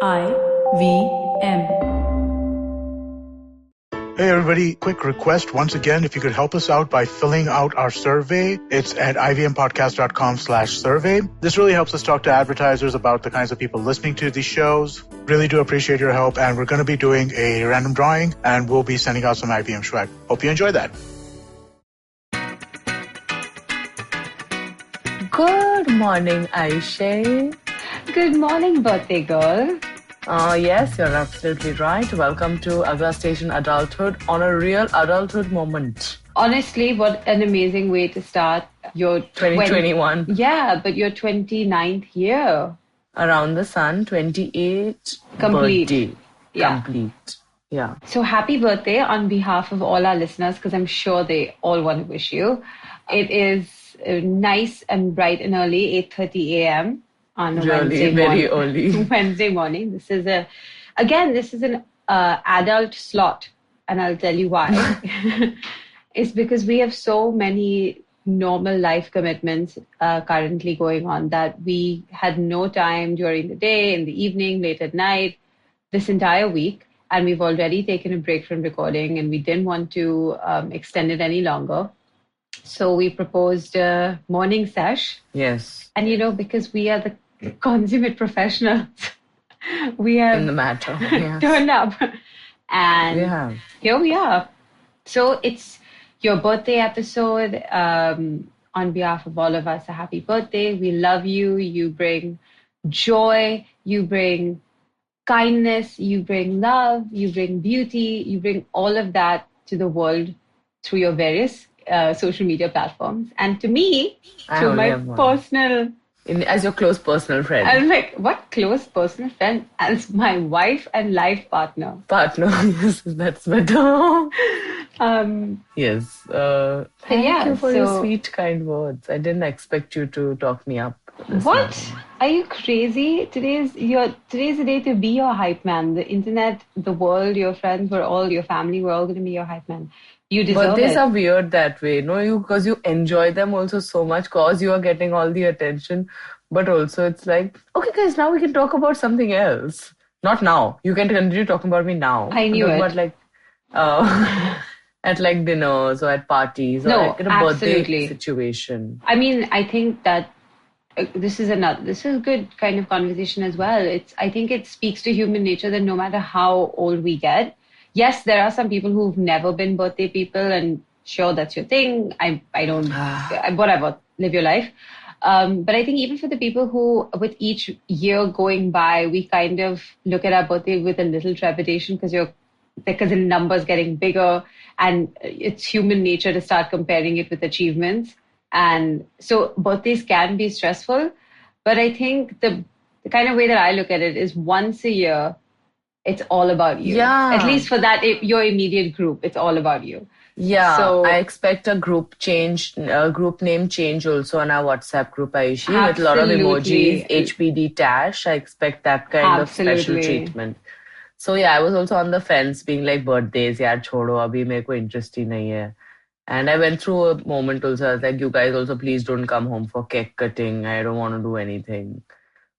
IVM. Hey everybody, quick request once again, if you could help us out by filling out our survey. It's at ivmpodcast.com/survey. This really helps us talk to advertisers about the kinds of people listening to these shows. Really do appreciate your help, and we're going to be doing a random drawing, and we'll be sending out some IVM swag. Hope you enjoy that. Good morning, Aisha. Good morning, birthday girl. Yes, you're absolutely right. Welcome to Agla Station Adulthood on a real adulthood moment. Honestly, what an amazing way to start your 2021. Yeah, but your 29th year. Around the sun, 28 Complete. Birthday. Yeah. Complete. Yeah. So happy birthday on behalf of all our listeners, because I'm sure they all want to wish you. It is nice and bright and early, 8:30 a.m. on a Wednesday morning. Very early. Wednesday morning. This is an adult slot, and I'll tell you why. It's because we have so many normal life commitments currently going on that we had no time during the day, in the evening, late at night, this entire week. And we've already taken a break from recording, and we didn't want to extend it any longer. So we proposed a morning sesh. Yes. And, because we are the consummate professionals, we have in the matter. Yes. turned up. And here we are. So it's your birthday episode. On behalf of all of us, a happy birthday. We love you. You bring joy. You bring kindness. You bring love. You bring beauty. You bring all of that to the world through your various social media platforms. And to me, through my personal... As your close personal friend. I was like, what close personal friend? As my wife and life partner. Yes, that's better. Yes. Thank you for your sweet, kind words. I didn't expect you to talk me up. What? Morning. Are you crazy? Today's the day to be your hype man. The internet, the world, your friends, your family, we're all going to be your hype man. You deserve Birthdays it. are weird that way, because you enjoy them also so much, because you are getting all the attention. But also it's like, okay guys, now we can talk about something else. Not now. You can continue talking about me now. I knew it. But at like dinners or at parties or like in a birthday situation. I mean, I think that this is a good kind of conversation as well. I think it speaks to human nature that no matter how old we get, yes, there are some people who've never been birthday people, and sure, that's your thing. I don't, whatever, live your life. But I think even for the people who, with each year going by, we kind of look at our birthday with a little trepidation because the numbers getting bigger, and it's human nature to start comparing it with achievements. And so birthdays can be stressful, but I think the kind of way that I look at it is once a year, it's all about you. Yeah. At least for that, your immediate group, it's all about you. Yeah. So I expect a group name change also on our WhatsApp group, Aishi, with a lot of emojis, HPD Tash. I expect that kind of special treatment. So yeah, I was also on the fence being like, birthdays, yaar, chodo, abhi mere ko interest hi nahi hai. And I went through a moment also, I was like, you guys also please don't come home for cake cutting. I don't want to do anything.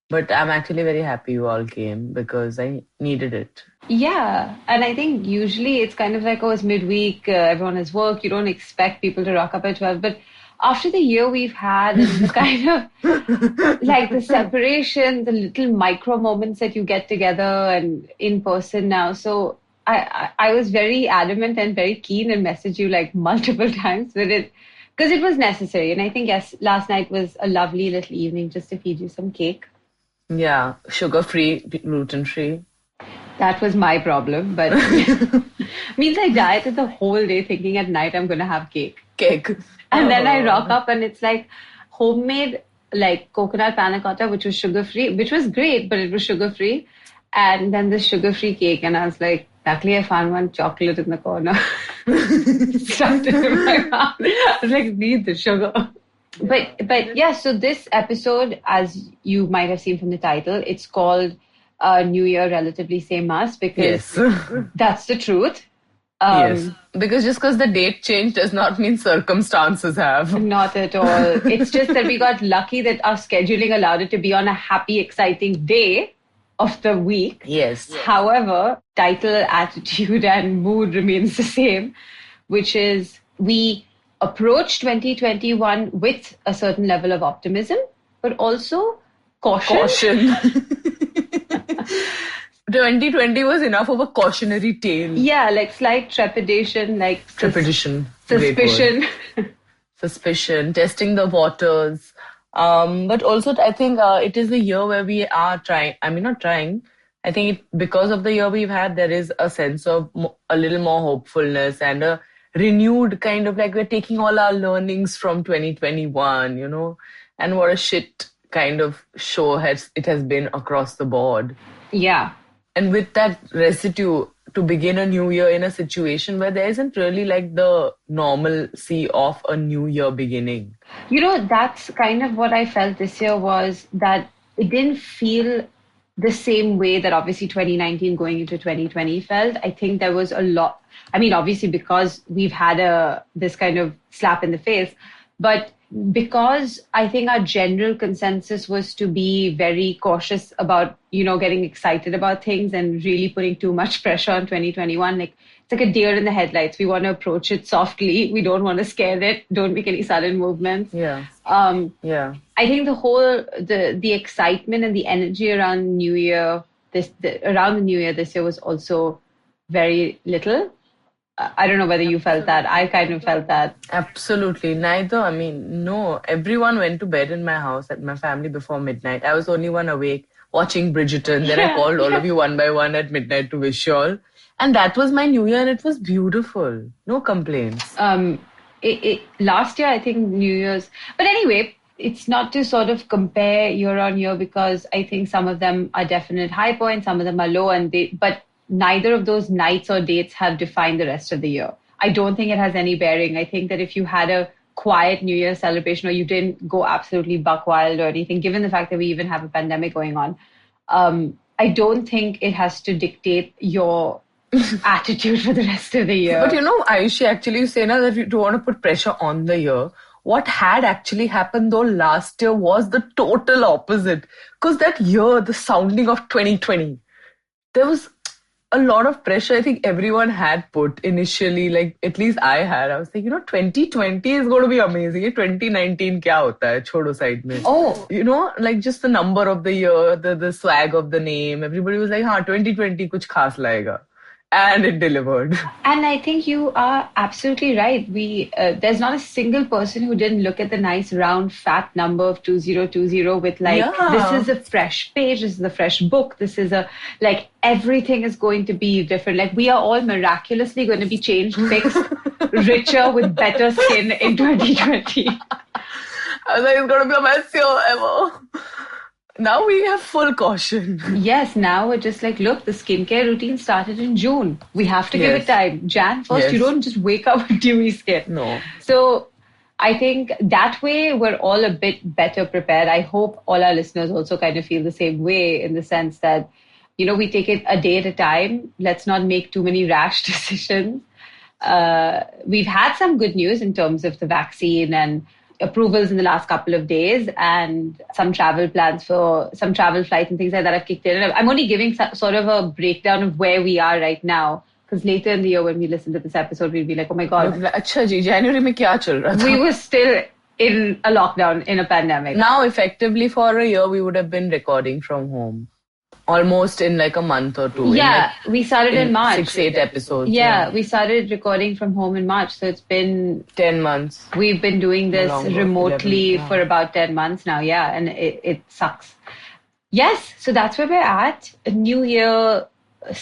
But I'm actually very happy you all came because I needed it. Yeah. And I think usually it's kind of like, it's midweek, everyone has work. You don't expect people to rock up at 12. But after the year we've had and the kind of like the separation, the little micro moments that you get together and in person now. So I was very adamant and very keen and messaged you like multiple times with it because it was necessary. And I think, yes, last night was a lovely little evening just to feed you some cake. Yeah, sugar-free, gluten-free. That was my problem, but means I dieted the whole day thinking at night I'm going to have cake. And then I rock up and it's like homemade like coconut panna cotta, which was sugar-free, which was great, but it was sugar-free. And then the sugar-free cake. And I was like, luckily I found one chocolate in the corner. Stuffed it in my mouth. I was like, need the sugar. But yeah, so this episode, as you might have seen from the title, it's called New Year Relatively Same Us because that's the truth. Yes, because just because the date changed does not mean circumstances have. Not at all. It's just that we got lucky that our scheduling allowed it to be on a happy, exciting day. of the week. Yes. However, title, attitude, and mood remains the same, which is we approach 2021 with a certain level of optimism, but also caution. 2020 was enough of a cautionary tale. Yeah, like slight trepidation, like suspicion, testing the waters. But also, I think it is the year where we are trying. I mean, not trying. I think because of the year we've had, there is a sense of a little more hopefulness and a renewed kind of like we're taking all our learnings from 2021, and what a shit kind of show it has been across the board. Yeah. And with that residue to begin a new year in a situation where there isn't really like the normalcy of a new year beginning. That's kind of what I felt this year was that it didn't feel the same way that obviously 2019 going into 2020 felt. I think there was a lot. I mean, obviously because we've had this kind of slap in the face, but because I think our general consensus was to be very cautious about, getting excited about things and really putting too much pressure on 2021. Like, it's like a deer in the headlights. We want to approach it softly. We don't want to scare it. Don't make any sudden movements. Yeah. I think the excitement and the energy around New Year, around the New Year this year was also very little. I don't know whether you felt that. I kind of felt that. Absolutely. Neither. I mean, no. Everyone went to bed in my house at my family before midnight. I was the only one awake watching Bridgerton. Then I called all of you one by one at midnight to wish you all. And that was my New Year and it was beautiful. No complaints. Last year, I think New Year's... But anyway, it's not to sort of compare year on year because I think some of them are definite high points, some of them are low, but neither of those nights or dates have defined the rest of the year. I don't think it has any bearing. I think that if you had a quiet New Year celebration or you didn't go absolutely buck wild or anything, given the fact that we even have a pandemic going on, I don't think it has to dictate your attitude for the rest of the year. But Ayushi, actually you say now that you don't want to put pressure on the year. What had actually happened though last year was the total opposite. Because that year, the sounding of 2020, there was a lot of pressure I think everyone had put initially, like at least I had. I was like, 2020 is going to be amazing. 2019 kya hota hai? Chodo side mein. Oh. Like just the number of the year, the swag of the name. Everybody was like, 2020 kuch khas laega. And it delivered. And I think you are absolutely right. There's not a single person who didn't look at the nice round fat number of 2020 with this is a fresh page, this is a fresh book, this is everything is going to be different. Like we are all miraculously going to be changed, fixed, richer with better skin in 2020. I was like, it's going to be the best year ever. Now we have full caution. Yes, now we're just like, look, the skincare routine started in June. We have to give it time. Jan 1st, you don't just wake up with dewy skin. No. So I think that way we're all a bit better prepared. I hope all our listeners also kind of feel the same way in the sense that, we take it a day at a time. Let's not make too many rash decisions. We've had some good news in terms of the vaccine and approvals in the last couple of days and some travel plans for some travel flights and things like that have kicked in. I'm only giving sort of a breakdown of where we are right now because later in the year when we listen to this episode, we'll be like, oh my God. Achha ji, January mein kya chal raha tha? We were still in a lockdown, in a pandemic. Now, effectively for a year, we would have been recording from home. Almost in like a month or two. Yeah, we started in March. 6-8 episodes. Yeah, we started recording from home in March. So it's been 10 months. We've been doing this remotely for about 10 months now. Yeah, and it sucks. Yes, so that's where we're at. A new year,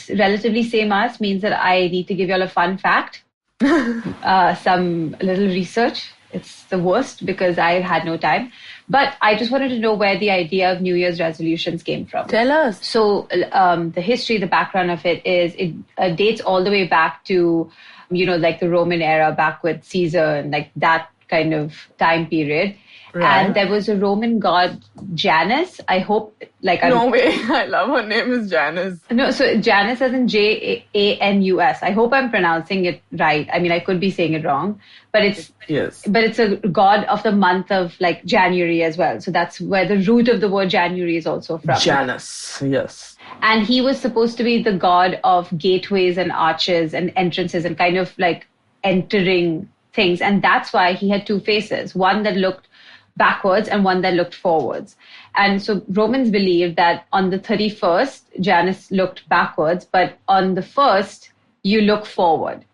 relatively same as, means that I need to give you all a fun fact. Some little research. It's the worst because I've had no time. But I just wanted to know where the idea of New Year's resolutions came from. Tell us. So the history, the background of it is it dates all the way back to, like the Roman era, back with Caesar and like that kind of time period. Right. And there was a Roman god, Janus. I hope, No way. I love her name is Janus. No, so Janus as in Janus. I hope I'm pronouncing it right. I mean, I could be saying it wrong, but it's a god of the month of like January as well. So that's where the root of the word January is also from. Janus, yes. And he was supposed to be the god of gateways and arches and entrances and kind of like entering things. And that's why he had two faces, one that looked backwards and one that looked forwards. And so Romans believed that on the 31st, Janus looked backwards, but on the 1st, you look forward.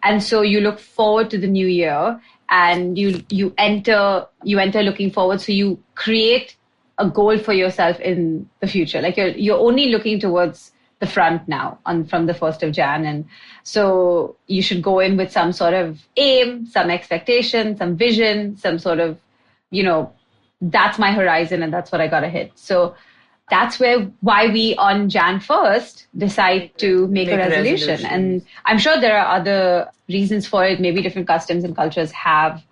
And so you look forward to the new year and you enter looking forward. So you create a goal for yourself in the future. Like you're only looking towards the front now from the 1st of Jan. And so you should go in with some sort of aim, some expectation, some vision, some sort of, that's my horizon and that's what I got to hit. So that's why we on Jan 1st decide to make a resolution. And I'm sure there are other reasons for it. Maybe different customs and cultures have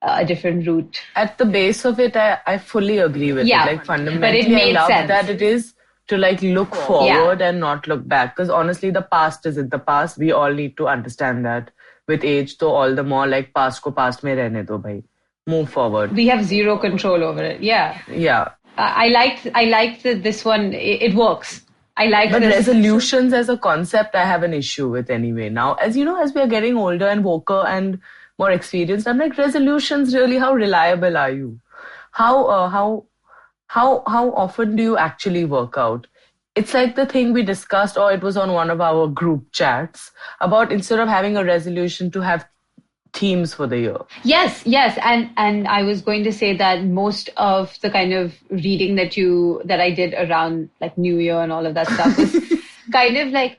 a different route. At the base of it, I fully agree with it. Like fundamentally, but it made I love sense. That it is to like look forward and not look back. Because honestly, the past is in the past. We all need to understand that with age, so all the more like past ko past mein rehne do bhai. Move forward. We have zero control over it. Yeah. Yeah. I liked this one. It works. I like But resolutions as a concept, I have an issue with anyway. Now, as you know, as we are getting older and woker and more experienced, I'm like, resolutions really, how reliable are you? How often do you actually work out? It's like the thing we discussed, or it was on one of our group chats, about instead of having a resolution to have themes for the year. Yes. And I was going to say that most of the kind of reading that I did around like New Year and all of that stuff was kind of like,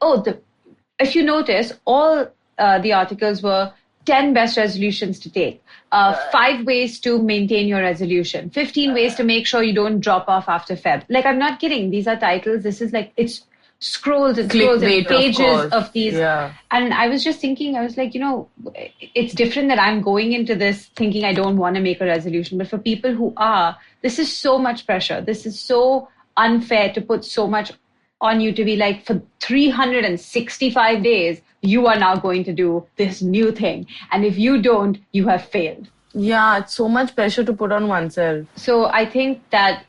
if you notice, all the articles were 10 best resolutions to take, 5 ways to maintain your resolution, 15 ways to make sure you don't drop off after Feb. Like, I'm not kidding. These are titles. This is like, it's scrolls and scrolls and pages of these. Yeah. And I was just thinking, I was like, it's different that I'm going into this thinking I don't want to make a resolution. But for people who are, this is so much pressure. This is so unfair to put so much on you to be like, for 365 days, you are now going to do this new thing. And if you don't, you have failed. Yeah, it's so much pressure to put on oneself. So I think that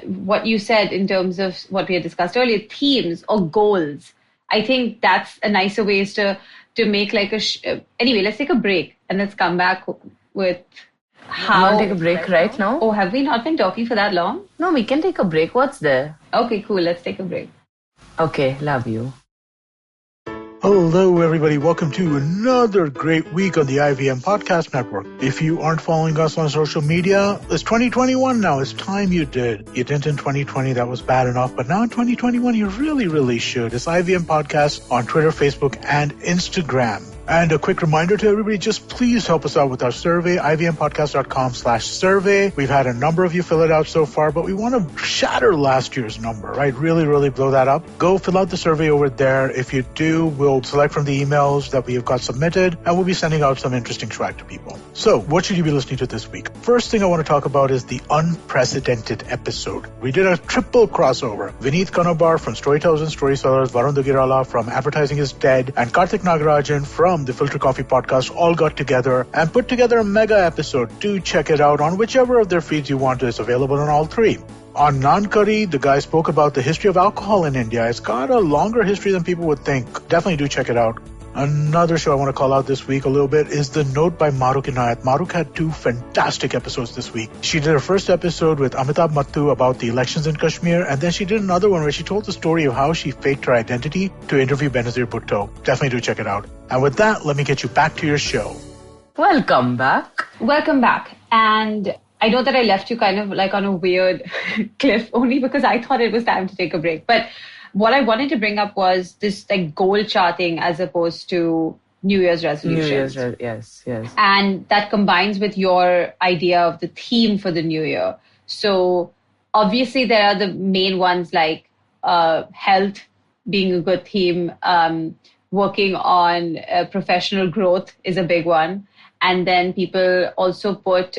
what you said in terms of what we had discussed earlier, themes or goals, I think that's a nicer way to make like anyway, let's take a break and let's come back with how... You want to take a break right now? Oh, have we not been talking for that long? No, we can take a break. What's there? Okay, cool. Let's take a break. Okay, love you. Hello, everybody. Welcome to another great week on the IVM Podcast Network. If you aren't following us on social media, it's 2021 now. It's time you did. You didn't in 2020. That was bad enough. But now in 2021, you really, really should. It's IVM Podcast on Twitter, Facebook, and Instagram. And a quick reminder to everybody, just please help us out with our survey, ivmpodcast.com/survey. We've had a number of you fill it out so far, but we want to shatter last year's number, right? Really, really blow that up. Go fill out the survey over there. If you do, we'll select from the emails that we have got submitted, and we'll be sending out some interesting swag to people. So what should you be listening to this week? First thing I want to talk about is the unprecedented episode. We did a triple crossover. Vineet Kanabar from Storytellers and Storysellers, Varun Dugirala from Advertising is Dead, and Karthik Nagarajan from the Filter Coffee Podcast all got together and put together a mega episode. Do check it out on whichever of their feeds you want. It's available on all three. On Naan Curry, the guy spoke about the history of alcohol in India. It's got a longer history than people would think. Definitely do check it out. Another show I want to call out this week a little bit is The Note by Maruk Inayat. Maruk had 2 fantastic episodes this week. She did her first episode with Amitabh Mattu about the elections in Kashmir, and then she did another one where she told the story of how she faked her identity to interview Benazir Bhutto. Definitely do check it out. And with that, let me get you back to your show. Welcome back. Welcome back. And I know that I left you kind of like on a weird cliff only because I thought it was time to take a break. But what I wanted to bring up was this like goal charting as opposed to New Year's resolutions. Yes. And that combines with your idea of the theme for the new year. So obviously there are the main ones like health being a good theme, working on professional growth is a big one. And then people also put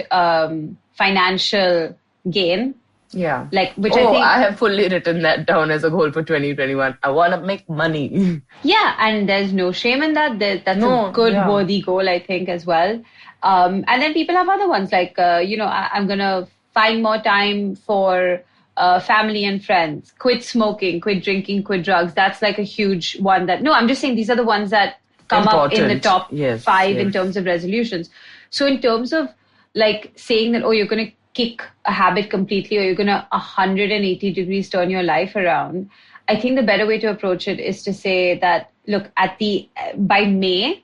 financial gain. Yeah. I think I have fully written that down as a goal for 2021. I want to make money. Yeah, and there's no shame in that. That's a good, worthy goal, I think, as well. And then people have other ones like, I'm going to find more time for family and friends, quit smoking, quit drinking, quit drugs. That's like a huge one that, no, I'm just saying these are the ones that come up in the top 5 in terms of resolutions. So in terms of like saying that, oh, you're going to kick a habit completely or you're going to 180 degrees turn your life around, I think the better way to approach it is to say that, look, by May,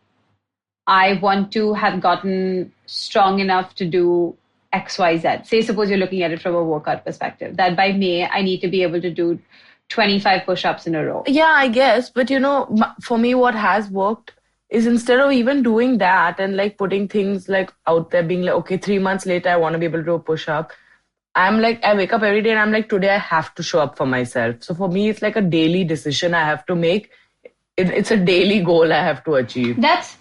I want to have gotten strong enough to do X, Y, Z. Say, suppose you're looking at it from a workout perspective, that by May, I need to be able to do 25 push-ups in a row. Yeah, I guess. But, for me, what has worked is instead of even doing that and like putting things like out there, being like, okay, 3 months later, I want to be able to do a push-up. I'm like, I wake up every day and I'm like, today I have to show up for myself. So for me, it's like a daily decision I have to make. It's a daily goal I have to achieve. That's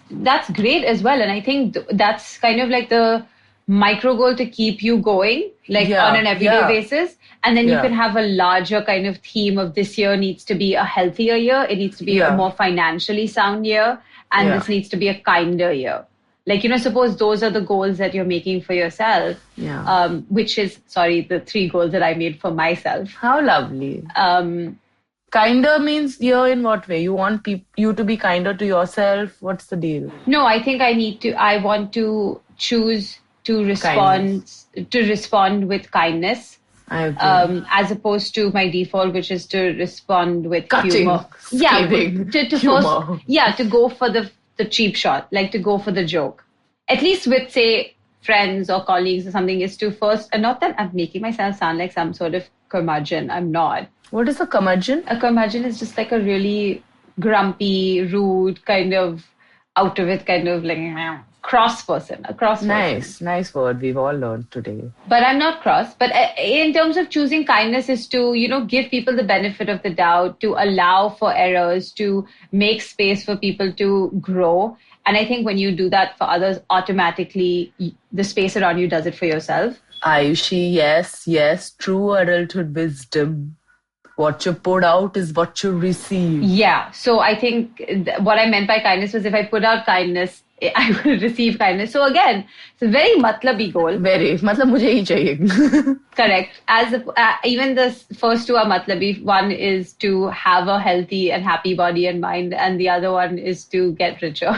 great as well. And I think that's kind of like the micro goal to keep you going, like on an everyday basis. And then you can have a larger kind of theme of this year needs to be a healthier year. It needs to be a more financially sound year. And this needs to be a kinder year. Like, suppose those are the goals that you're making for yourself, which is, the 3 goals that I made for myself. How lovely. Kinder means year in what way? You want you to be kinder to yourself? What's the deal? No, I think I want to choose to respond with kindness. As opposed to my default, which is to respond with humor. To go for the cheap shot, like to go for the joke. At least with, say, friends or colleagues or something, is to first, and not that I'm making myself sound like some sort of curmudgeon. I'm not. What is a curmudgeon? A curmudgeon is just like a really grumpy, rude, kind of out of it, kind of like cross person. Nice word we've all learned today. But I'm not cross. But in terms of choosing kindness is to, give people the benefit of the doubt, to allow for errors, to make space for people to grow. And I think when you do that for others, automatically the space around you does it for yourself. Ayushi, yes, true adulthood wisdom. What you put out is what you receive. Yeah. So I think what I meant by kindness was if I put out kindness, I will receive kindness. So again, it's a very matlabi goal. Very. Matlab mujhe hi chahiye. Correct. Even the first 2 are matlabi. One is to have a healthy and happy body and mind. And the other one is to get richer.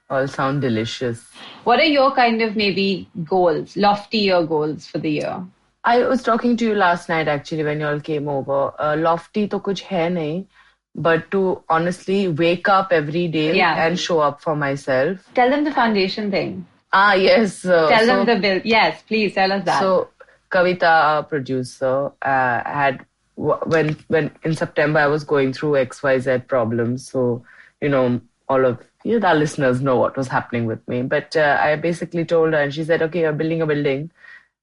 All sound delicious. What are your kind of maybe goals, loftier goals for the year? I was talking to you last night actually when you all came over. Lofty to kuch hai nahi, but to honestly wake up every day and show up for myself. Tell them the foundation thing. Yes. Tell them the bill. Yes, please tell us that. So Kavita, our producer, had when in September I was going through XYZ problems. So, all of our listeners know what was happening with me. But I basically told her and she said, okay, you're building a building.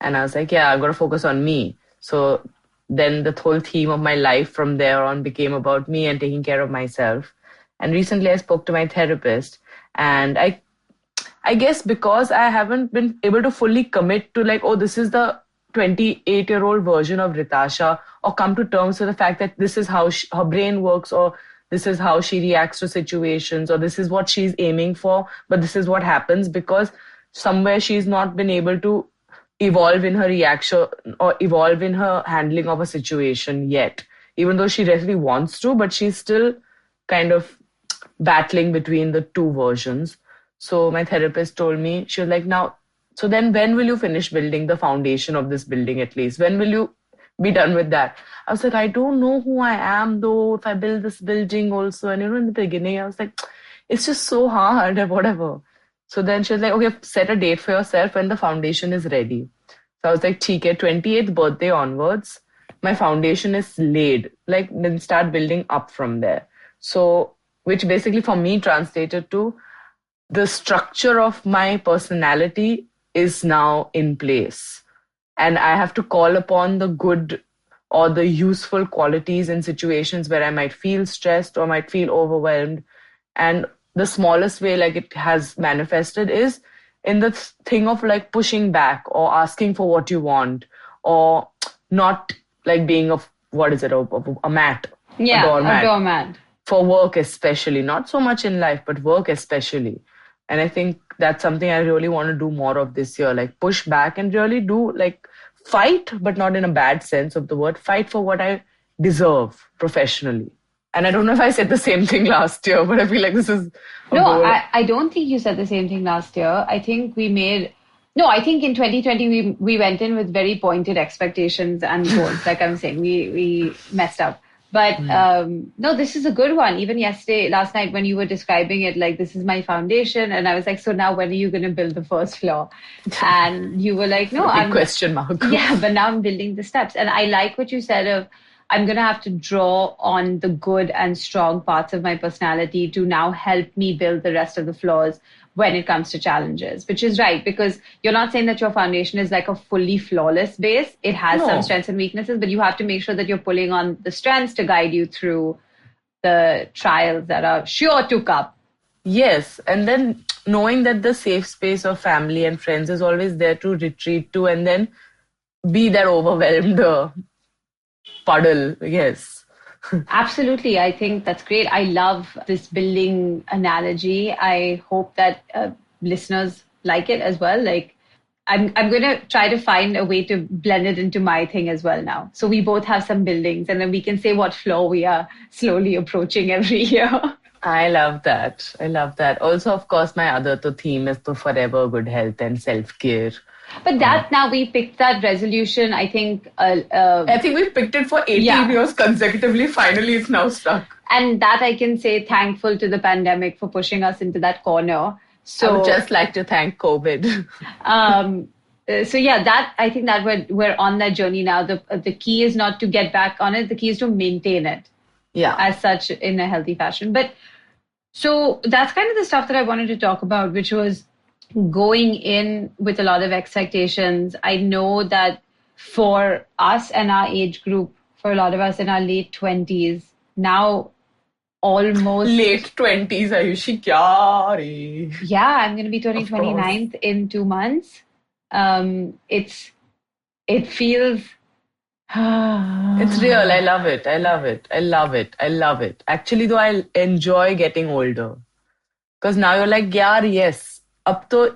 And I was like, I've got to focus on me. So then the whole theme of my life from there on became about me and taking care of myself. And recently I spoke to my therapist. And I guess because I haven't been able to fully commit to like, this is the 28-year-old version of Ritasha, or come to terms with the fact that this is how her brain works, or this is how she reacts to situations, or this is what she's aiming for, but this is what happens because somewhere she's not been able to evolve in her reaction or evolve in her handling of a situation yet, even though she really wants to, but she's still kind of battling between the 2 versions. So my therapist told me, she was like, now, so then when will you finish building the foundation of this building at least? When will you be done with that? I was like, I don't know who I am though, if I build this building also. And in the beginning, I was like, it's just so hard or whatever. So then she was like, okay, set a date for yourself when the foundation is ready. So I was like, theek hai, 28th birthday onwards, my foundation is laid. Like, then start building up from there. So, which basically for me translated to the structure of my personality is now in place. And I have to call upon the good or the useful qualities in situations where I might feel stressed or might feel overwhelmed. And the smallest way like it has manifested is in the thing of like pushing back or asking for what you want, or not like being a mat. Yeah, a doormat. For work especially, not so much in life, but work especially. And I think that's something I really want to do more of this year, like push back and really do like fight, but not in a bad sense of the word, fight for what I deserve professionally. And I don't know if I said the same thing last year, but I feel like this is a goal. I don't think you said the same thing last year. I think I think in 2020 we went in with very pointed expectations and goals. Like I'm saying, we messed up. But no, this is a good one. Even last night when you were describing it, like, this is my foundation. And I was like, so now when are you going to build the first floor? And you were like, no, I'm... question mark. Yeah, but now I'm building the steps. And I like what you said of, I'm going to have to draw on the good and strong parts of my personality to now help me build the rest of the floors when it comes to challenges, which is right, because you're not saying that your foundation is like a fully flawless base. It has some strengths and weaknesses, but you have to make sure that you're pulling on the strengths to guide you through the trials that are sure to come. Yes. And then knowing that the safe space of family and friends is always there to retreat to, and then be that overwhelmed puddle. Yes. Absolutely. I think that's great. I love this building analogy. I hope that listeners like it as well. Like, I'm going to try to find a way to blend it into my thing as well now. So we both have some buildings, and then we can say what floor we are slowly approaching every year. I love that. Also, of course, my other theme is to forever good health and self-care. But now we picked that resolution, I think... I think we picked it for 18 years consecutively. Finally, it's now stuck. And that I can say thankful to the pandemic for pushing us into that corner. So I would just like to thank COVID. I think that we're on that journey now. The key is not to get back on it. The key is to maintain it. Yeah. As such, in a healthy fashion. But so that's kind of the stuff that I wanted to talk about, which was going in with a lot of expectations. I know that for us and our age group, for a lot of us in our late 20s, now almost... Late 20s, Ayushi, kya re? Yeah, I'm going to be turning 29th in 2 months. It feels... It's real. I love it. Actually, though, I enjoy getting older. Because now you're like, yes.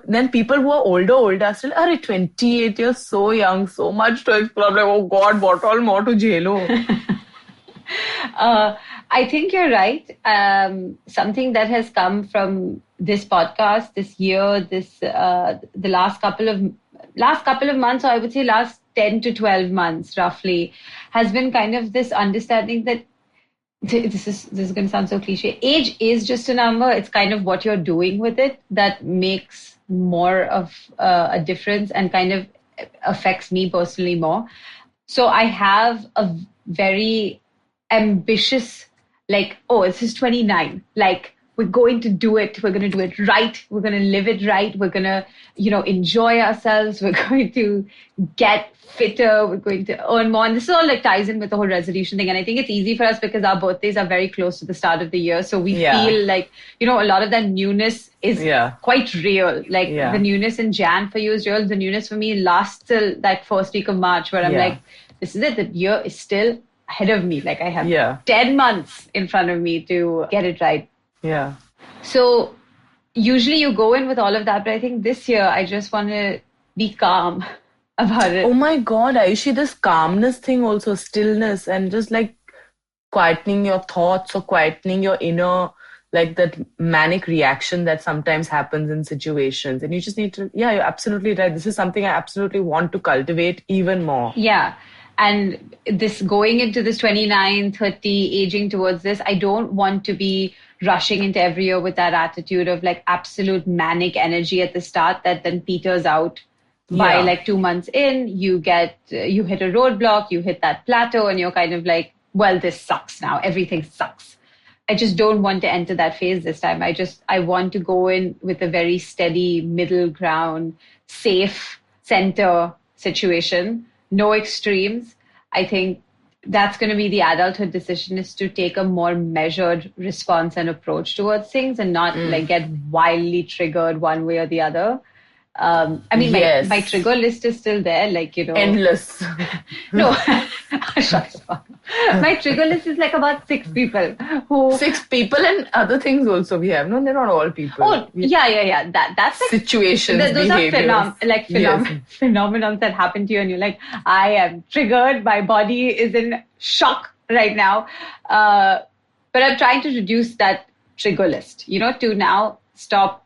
Then people who are older are still, 28, you're so young, so much to explore. I'm like, oh God, what all more to jelo? I think you're right. Something that has come from this podcast, this year, the last couple of months, or I would say last 10 to 12 months roughly, has been kind of this understanding that this is going to sound so cliche. Age is just a number. It's kind of what you're doing with it that makes more of a difference and kind of affects me personally more. So I have a very ambitious, like, this is 29. Like, we're going to do it. We're going to do it right. We're going to live it right. We're going to, enjoy ourselves. We're going to get fitter. We're going to earn more. And this all like ties in with the whole resolution thing. And I think it's easy for us because our birthdays are very close to the start of the year. So we feel like, a lot of that newness is quite real. Like the newness in Jan for you is real. The newness for me lasts till that first week of March where I'm like, this is it. The year is still ahead of me. Like I have 10 months in front of me to get it right. Yeah. So usually you go in with all of that, but I think this year I just want to be calm about it. Oh my God, Ayushi, this calmness thing also, stillness and just like quietening your thoughts or quietening your inner, like that manic reaction that sometimes happens in situations. And you just need to, you're absolutely right. This is something I absolutely want to cultivate even more. Yeah. And this going into this 29, 30, aging towards this, I don't want to be rushing into every year with that attitude of like absolute manic energy at the start that then peters out by like 2 months in. You hit a roadblock, you hit that plateau and you're kind of like, well, this sucks now. Everything sucks. I just don't want to enter that phase this time. I want to go in with a very steady middle ground, safe center situation. No extremes. I think that's going to be the adulthood decision, is to take a more measured response and approach towards things and not like get wildly triggered one way or the other. Yes. my trigger list is still there, like, Endless. No, shut up. My trigger list is like about 6 people who. 6 people and other things also we have. No, they're not all people. Oh, yeah. That's like situations, those behaviors. are phenomenons that happen to you, and you're like, I am triggered. My body is in shock right now. But I'm trying to reduce that trigger list, to now stop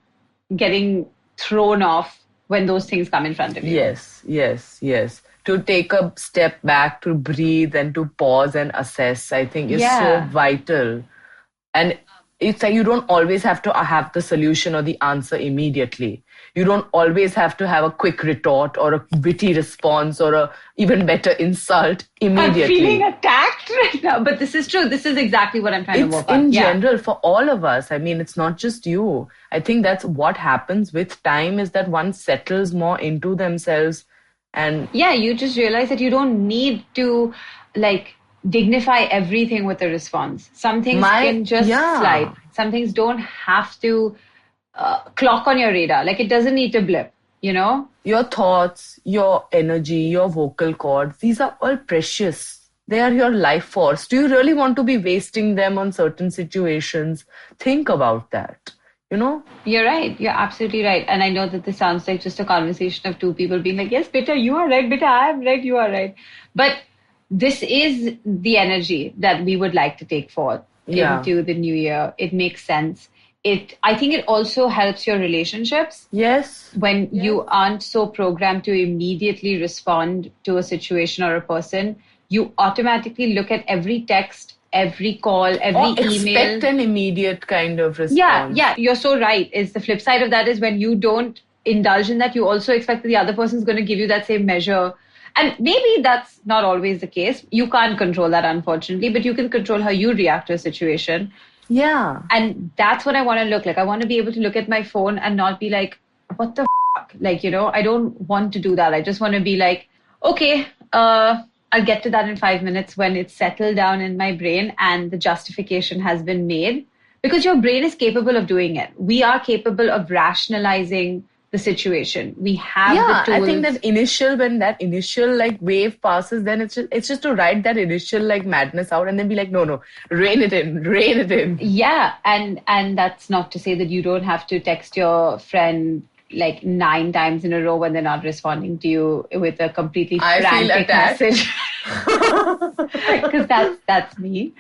getting thrown off when those things come in front of you. Yes. To take a step back, to breathe and to pause and assess, I think is so vital. And it's like you don't always have to have the solution or the answer immediately. You don't always have to have a quick retort or a witty response or a even better insult immediately. I'm feeling attacked right now. But this is true. This is exactly what I'm trying to work on. In general, for all of us. I mean, it's not just you. I think that's what happens with time, is that one settles more into themselves. And you just realize that you don't need to dignify everything with a response. Some things can just slide. Some things don't have to clock on your radar. Like, it doesn't need to blip, Your thoughts, your energy, your vocal cords, these are all precious. They are your life force. Do you really want to be wasting them on certain situations? Think about that. You're right. You're absolutely right. And I know that this sounds like just a conversation of 2 people being like, yes, beta, you are right. Beta, I am right. You are right. But this is the energy that we would like to take forth into the new year. It makes sense. I think it also helps your relationships. Yes. When you aren't so programmed to immediately respond to a situation or a person, you automatically look at every text, every call, every email. Expect an immediate kind of response. Yeah, you're so right. Is the flip side of that is when you don't indulge in that, you also expect that the other person's going to give you that same measure. And maybe that's not always the case. You can't control that, unfortunately, but you can control how you react to a situation. Yeah. And that's what I want to look like. I want to be able to look at my phone and not be like, what the fuck? Like, I don't want to do that. I just want to be like, okay, I'll get to that in 5 minutes when it's settled down in my brain and the justification has been made. Because your brain is capable of doing it. We are capable of rationalizing the situation. We have the tools. I think that when that initial wave passes, then it's just to ride that initial madness out and then be like, no, rein it in. Yeah, and that's not to say that you don't have to text your friend 9 times in a row when they're not responding to you with a completely frantic message. Because that's me.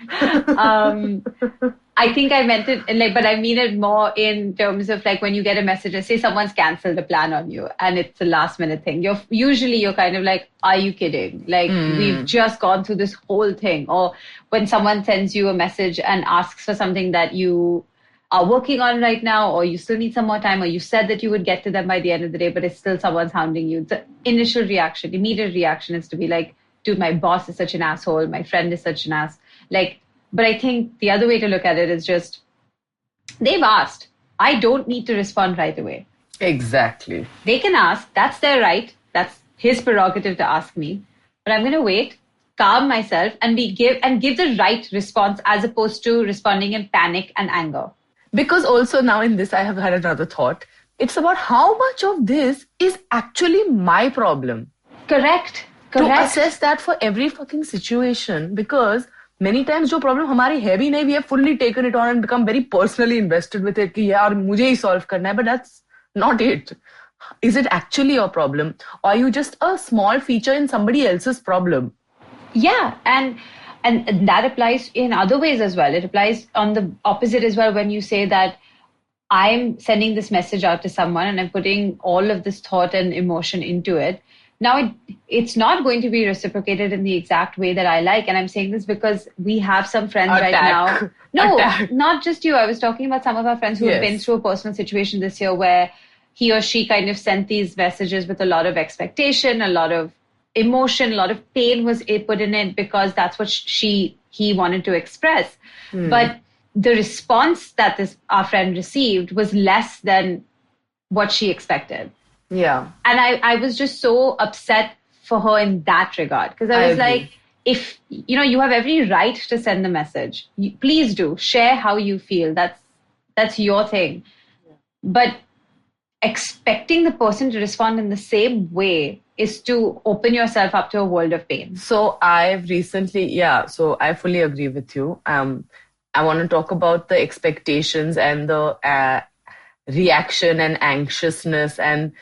I think I meant it but I mean it more in terms of when you get a message and say someone's cancelled a plan on you and it's a last minute thing. You're kind of like, are you kidding? We've just gone through this whole thing. Or when someone sends you a message and asks for something that you are working on right now, or you still need some more time, or you said that you would get to them by the end of the day, but it's still someone's hounding you. The immediate reaction is to be like, dude, my boss is such an asshole. My friend is such an ass. But I think the other way to look at it is just, they've asked. I don't need to respond right away. Exactly. They can ask. That's their right. That's his prerogative to ask me. But I'm going to wait, calm myself, and give the right response as opposed to responding in panic and anger. Because also now in this, I have had another thought. It's about how much of this is actually my problem. Correct. To assess that for every fucking situation, because many times जो problem हमारी है भी नहीं, we have fully taken it on and become very personally invested with it कि यार मुझे ही solve करना है, but that's not it. Is it actually your problem? Or are you just a small feature in somebody else's problem? Yeah, and that applies in other ways as well. It applies on the opposite as well when you say that I'm sending this message out to someone and I'm putting all of this thought and emotion into it. Now, it's not going to be reciprocated in the exact way that I like. And I'm saying this because we have some friends right now. No, not just you. I was talking about some of our friends who have been through a personal situation this year where he or she kind of sent these messages with a lot of expectation, a lot of emotion, a lot of pain was put in it because that's what he wanted to express. But the response that our friend received was less than what she expected. Yeah. And I was just so upset for her in that regard. Because I was like, if, you have every right to send the message. Please do. Share how you feel. That's your thing. Yeah. But expecting the person to respond in the same way is to open yourself up to a world of pain. So I fully agree with you. I want to talk about the expectations and the reaction and anxiousness and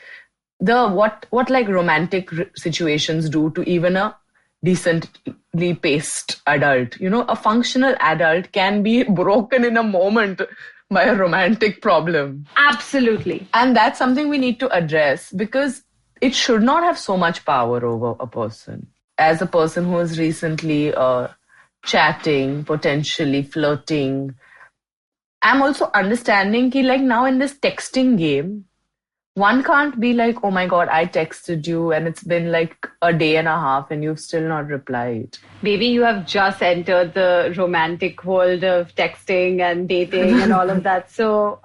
the what like romantic situations do to even a decently paced adult. A functional adult can be broken in a moment by a romantic problem. Absolutely. And that's something we need to address because it should not have so much power over a person. As a person who is recently chatting, potentially flirting, I'm also understanding that like now in this texting game, one can't be like, oh my God, I texted you and it's been like a day and a half and you've still not replied. Maybe you have just entered the romantic world of texting and dating and all of that. So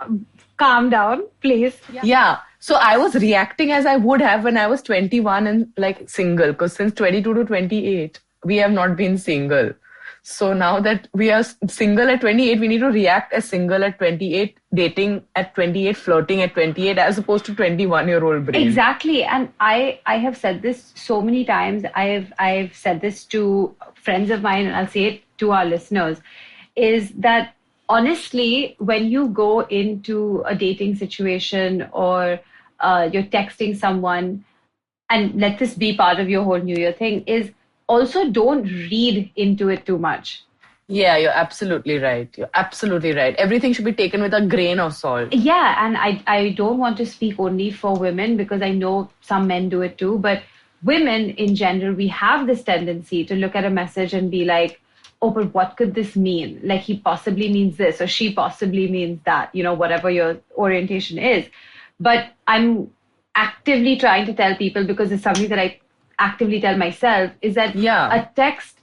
calm down, please. Yeah. So I was reacting as I would have when I was 21 and like single, because since 22 to 28, we have not been single. So now that we are single at 28, we need to react as single at 28, dating at 28, flirting at 28, as opposed to 21-year-old brain. Exactly. And I have said this so many times. I've said this to friends of mine, and I'll say it to our listeners, is that honestly, when you go into a dating situation or you're texting someone, and let this be part of your whole New Year thing, is also don't read into it too much. Yeah, you're absolutely right. You're absolutely right. Everything should be taken with a grain of salt. Yeah, and I don't want to speak only for women because I know some men do it too, but women in general, we have this tendency to look at a message and be like, oh, but what could this mean? Like he possibly means this or she possibly means that, whatever your orientation is. But I'm actively trying to tell people, because it's something that I actively tell myself, is that a text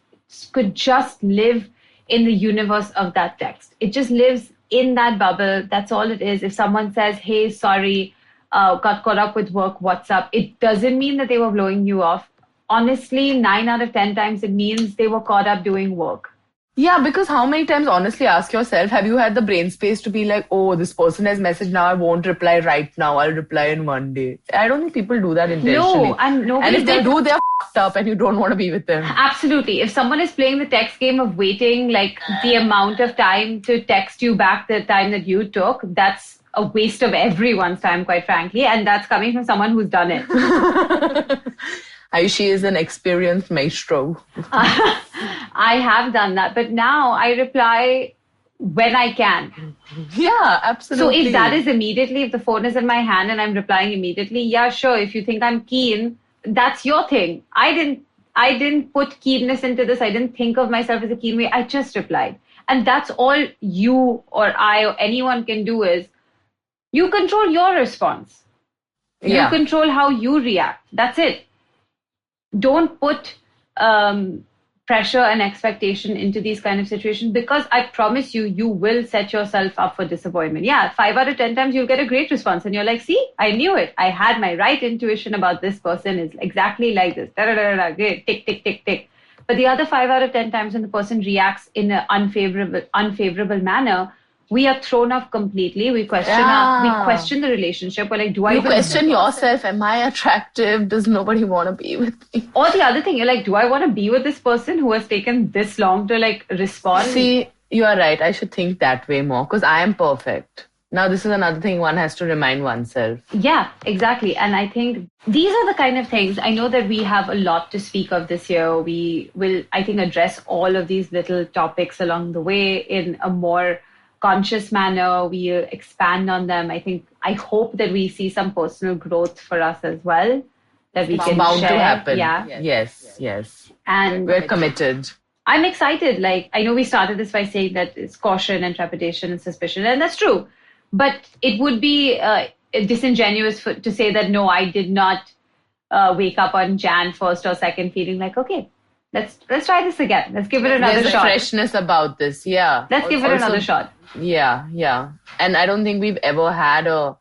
could just live in the universe of that text. It just lives in that bubble. That's all it is. If someone says, hey, sorry, got caught up with work, what's up? It doesn't mean that they were blowing you off. Honestly, 9 out of 10 times it means they were caught up doing work. Yeah, because how many times, honestly, ask yourself, have you had the brain space to be like, oh, this person has messaged now, I won't reply right now, I'll reply in one day. I don't think people do that intentionally. No, and if they do, they're f***ed up and you don't want to be with them. Absolutely. If someone is playing the text game of waiting, like the amount of time to text you back the time that you took, that's a waste of everyone's time, quite frankly. And that's coming from someone who's done it. Ayushi is an experienced maestro. I have done that, but now I reply when I can. Yeah, absolutely. So if that is immediately, if the phone is in my hand and I'm replying immediately, yeah, sure. If you think I'm keen, that's your thing. I didn't put keenness into this. I didn't think of myself as a keen way. I just replied. And that's all you or I or anyone can do is you control your response. You control how you react. That's it. Don't put pressure and expectation into these kind of situations, because I promise you, you will set yourself up for disappointment. Yeah, 5 out of 10 times you'll get a great response and you're like, see, I knew it. I had my right intuition about this person is exactly like this. Great, tick, tick, tick, tick. But the other 5 out of 10 times when the person reacts in an unfavorable manner, we are thrown off completely. We question the relationship. We're like, you question yourself? Am I attractive? Does nobody want to be with me? Or the other thing, you're like, do I want to be with this person who has taken this long to like respond? See, you are right. I should think that way more because I am perfect. Now, this is another thing one has to remind oneself. Yeah, exactly. And I think these are the kind of things, I know that we have a lot to speak of this year. We will, I think, address all of these little topics along the way in a more conscious manner. We'll expand on them. I hope that we see some personal growth for us as well. That we can bound share. To happen. Yeah. Yes. And we're committed. I'm excited. Like, I know we started this by saying that it's caution and trepidation and suspicion, and that's true. But it would be disingenuous to say that, no, I did not wake up on Jan 1st or 2nd feeling like, okay, let's try this again. Let's give it another shot. There's a freshness about this, yeah. Let's give it another shot. Yeah. And I don't think we've ever had a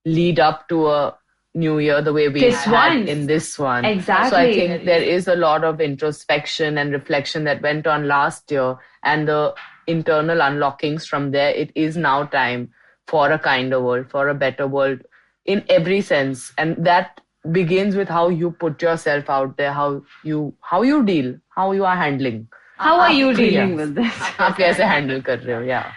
lead up to a new year the way we had in this one. Exactly. So I think there is a lot of introspection and reflection that went on last year, and the internal unlockings from there. It is now time for a kinder world, for a better world, in every sense. And that begins with how you put yourself out there, how you deal, how you are handling. How are you dealing with this? आप कैसे handle कर रहे हो? Yeah.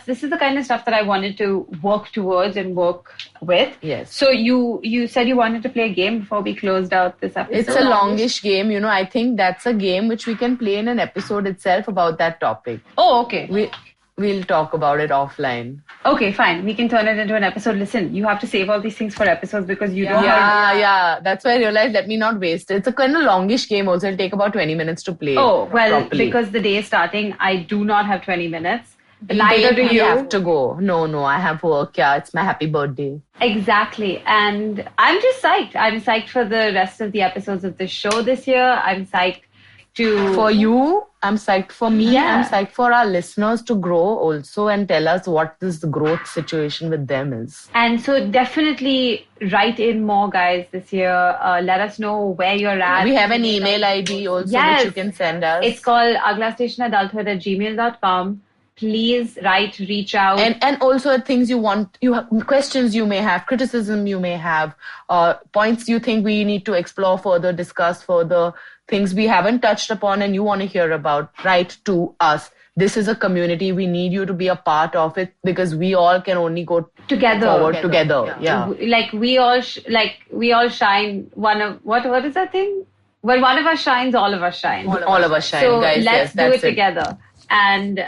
This is the kind of stuff that I wanted to work towards and work with. Yes. So you said you wanted to play a game before we closed out this episode. It's a longish game, I think that's a game which we can play in an episode itself about that topic. Oh, okay. We'll talk about it offline. Okay, fine. We can turn it into an episode. Listen, you have to save all these things for episodes because you don't have... Yeah. That's why I realized, let me not waste it. It's a kind of longish game also. It'll take about 20 minutes to play. Oh, well, properly. Because the day is starting, I do not have 20 minutes. Neither do you. Have to go. No, I have work. Yeah, it's my happy birthday. Exactly. And I'm just psyched. I'm psyched for the rest of the episodes of the show this year. I'm psyched for you. I'm psyched for me. Yeah. I'm psyched for our listeners to grow also and tell us what this growth situation with them is. And so definitely write in more, guys, this year. Let us know where you're at. We have an email ID also which you can send us. It's called aglastationadulthood@gmail.com. Please write, reach out. And also things you want, questions you may have, criticism you may have, points you think we need to explore further, discuss further, things we haven't touched upon and you want to hear about, write to us. This is a community. We need you to be a part of it because we all can only go forward together. Yeah. Like we all shine. What is that thing? When one of us shines, all of us shine. All of us shine, so guys. Let's do it together. And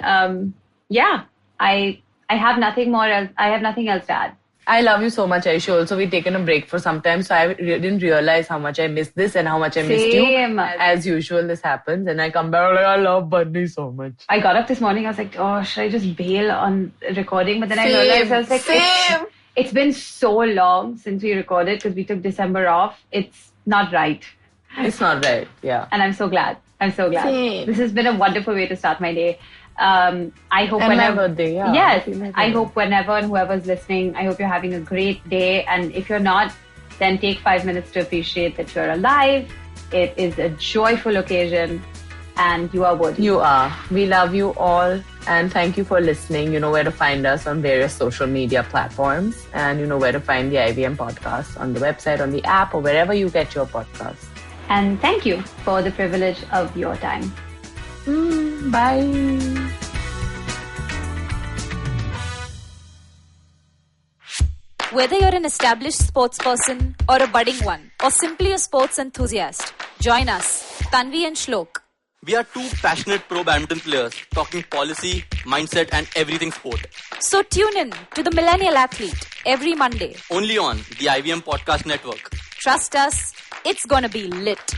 I have nothing more else. I have nothing else to add. I love you so much, Aisha. Also, we've taken a break for some time, so I didn't realize how much I missed this and how much I missed you. As usual, this happens, and I come back like, I love Bunny so much. I got up this morning, I was like, oh, should I just bail on recording? But then I realized, I was like, it's been so long since we recorded because we took December off. It's not right. It's not right, yeah. And I'm so glad. Same. This has been a wonderful way to start my day. I hope my birthday, yeah. Yes, I hope whenever and whoever's listening, I hope you're having a great day. And if you're not, then take 5 minutes to appreciate that you're alive. It is a joyful occasion and you are worthy. You are. We love you all and thank you for listening. You know where to find us on various social media platforms and you know where to find the IVM podcast on the website, on the app or wherever you get your podcasts. And thank you for the privilege of your time. Bye. Whether you're an established sports person or a budding one or simply a sports enthusiast, join us, Tanvi and Shlok. We are two passionate pro badminton players talking policy, mindset and everything sport. So tune in to the Millennial Athlete every Monday. Only on the IVM Podcast Network. Trust us, it's gonna be lit.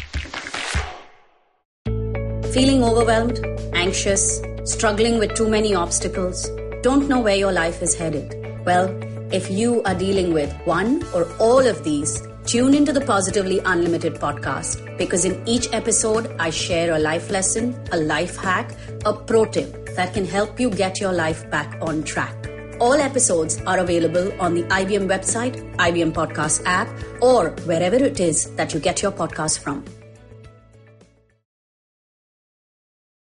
Feeling overwhelmed, anxious, struggling with too many obstacles, don't know where your life is headed? Well, if you are dealing with one or all of these, tune into the Positively Unlimited podcast because in each episode, I share a life lesson, a life hack, a pro tip that can help you get your life back on track. All episodes are available on the IVM website, IVM Podcast app, or wherever it is that you get your podcast from.